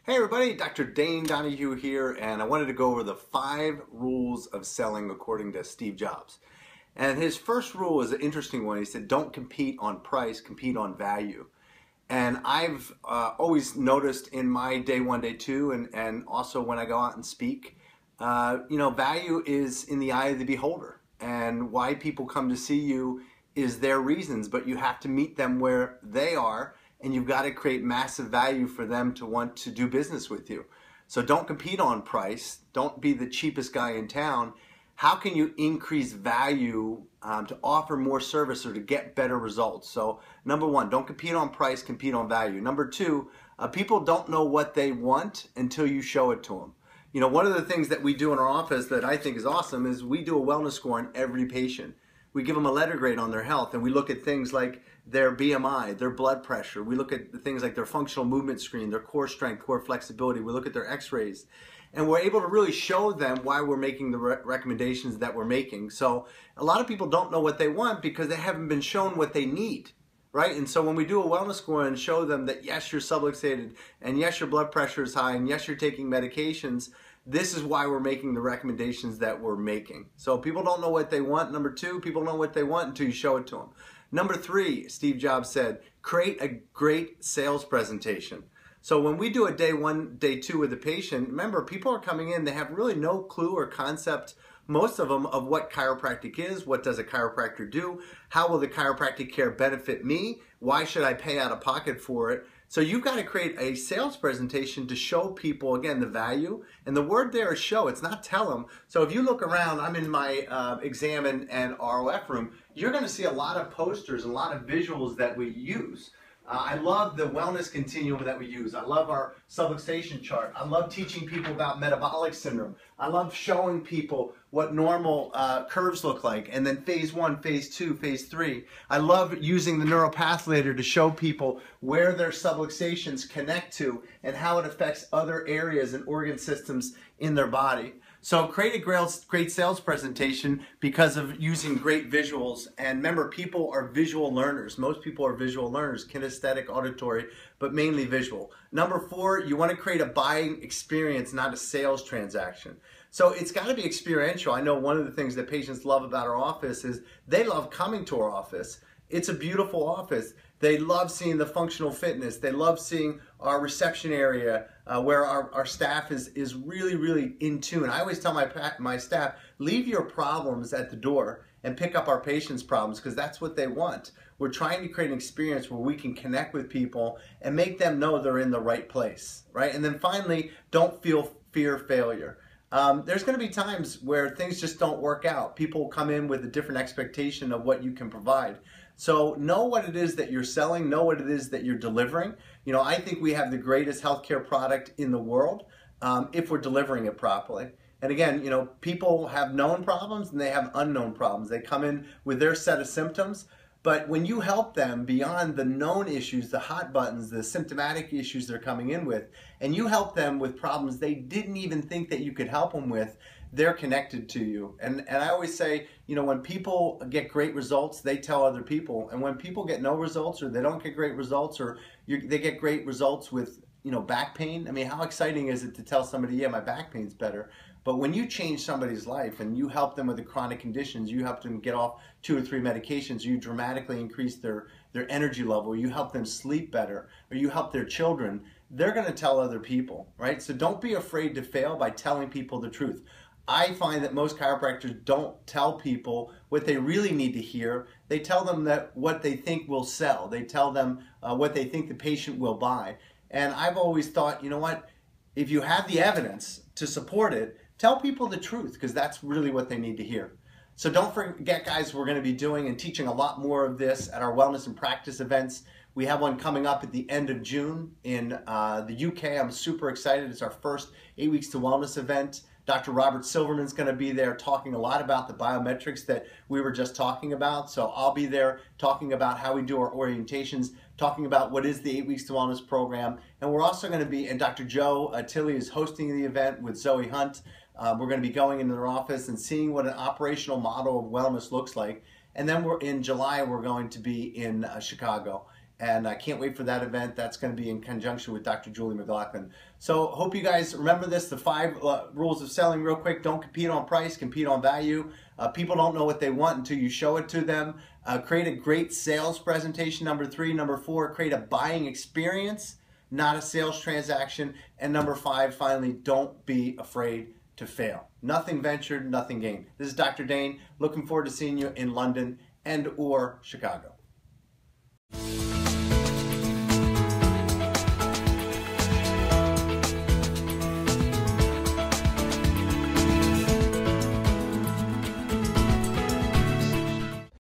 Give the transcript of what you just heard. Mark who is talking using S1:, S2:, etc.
S1: Hey everybody, Dr. Dane Donahue here, and I wanted to go over the 5 rules of selling according to Steve Jobs. And his first rule is an interesting one. He said, don't compete on price, compete on value. And I've always noticed in my day 1, day 2, and also when I go out and speak, value is in the eye of the beholder. And why people come to see you is their reasons, but you have to meet them where they are, and you've got to create massive value for them to want to do business with you. So don't compete on price. Don't be the cheapest guy in town. How can you increase value to offer more service or to get better results? So number 1, don't compete on price, compete on value. Number 2, people don't know what they want until you show it to them. You know, one of the things that we do in our office that I think is awesome is we do a wellness score on every patient. We give them a letter grade on their health, and we look at things like their BMI, their blood pressure. We look at things like their functional movement screen, their core strength, core flexibility. We look at their x-rays, and we're able to really show them why we're making the recommendations that we're making. So a lot of people don't know what they want because they haven't been shown what they need, right? And so when we do a wellness score and show them that yes, you're subluxated, and yes, your blood pressure is high, and yes, you're taking medications, this is why we're making the recommendations that we're making. So people don't know what they want. Number 2, people know what they want until you show it to them. Number 3, Steve Jobs said, create a great sales presentation. So when we do a day 1, day 2 with a patient, remember, people are coming in, they have really no clue or concept, most of them, of what chiropractic is, what does a chiropractor do, how will the chiropractic care benefit me, why should I pay out of pocket for it? So you've got to create a sales presentation to show people, again, the value. And the word there is show, it's not tell them. So if you look around, I'm in my exam and ROF room, you're going to see a lot of posters, a lot of visuals that we use. I love the wellness continuum that we use. I love our subluxation chart. I love teaching people about metabolic syndrome. I love showing people what normal curves look like, and then phase 1, phase 2, phase 3. I love using the neuropathulator to show people where their subluxations connect to and how it affects other areas and organ systems in their body. So create a great sales presentation because of using great visuals. And remember, people are visual learners. Most people are visual learners, kinesthetic, auditory, but mainly visual. Number 4, you want to create a buying experience, not a sales transaction. So it's got to be experiential. I know one of the things that patients love about our office is they love coming to our office. It's a beautiful office. They love seeing the functional fitness. They love seeing our reception area where our staff is really, really in tune. I always tell my staff, leave your problems at the door and pick up our patients' problems, because that's what they want. We're trying to create an experience where we can connect with people and make them know they're in the right place, right? And then finally, don't fear failure. There's going to be times where things just don't work out. People come in with a different expectation of what you can provide. So know what it is that you're selling, know what it is that you're delivering. You know, I think we have the greatest healthcare product in the world if we're delivering it properly. And again, you know, people have known problems and they have unknown problems. They come in with their set of symptoms, but when you help them beyond the known issues, the hot buttons, the symptomatic issues they're coming in with, and you help them with problems they didn't even think that you could help them with, they're connected to you. And I always say, you know, when people get great results, they tell other people. And when people get no results, or they don't get great results, or they get great results with, you know, back pain, I mean, how exciting is it to tell somebody, yeah, my back pain's better? But when you change somebody's life and you help them with the chronic conditions, you help them get off 2 or 3 medications, you dramatically increase their energy level, you help them sleep better, or you help their children, they're going to tell other people, right? So don't be afraid to fail by telling people the truth. I find that most chiropractors don't tell people what they really need to hear. They tell them that what they think will sell. They tell them what they think the patient will buy. And I've always thought, you know what, if you have the evidence to support it, tell people the truth, because that's really what they need to hear. So don't forget, guys, we're going to be doing and teaching a lot more of this at our Wellness and Practice events. We have one coming up at the end of June in the UK. I'm super excited. It's our first 8 Weeks to Wellness event. Dr. Robert Silverman's going to be there talking a lot about the biometrics that we were just talking about. So I'll be there talking about how we do our orientations, talking about what is the 8 Weeks to Wellness program. And we're also going to be, and Dr. Joe Tilley is hosting the event with Zoe Hunt. We're going to be going into their office and seeing what an operational model of wellness looks like. And then in July, we're going to be in Chicago. And I can't wait for that event. That's going to be in conjunction with Dr. Julie McLaughlin. So hope you guys remember this, the 5 rules of selling real quick. Don't compete on price, compete on value. People don't know what they want until you show it to them. Create a great sales presentation, number 3. Number 4, create a buying experience, not a sales transaction. And number 5, finally, don't be afraid to fail. Nothing ventured, nothing gained. This is Dr. Dane. Looking forward to seeing you in London and or Chicago.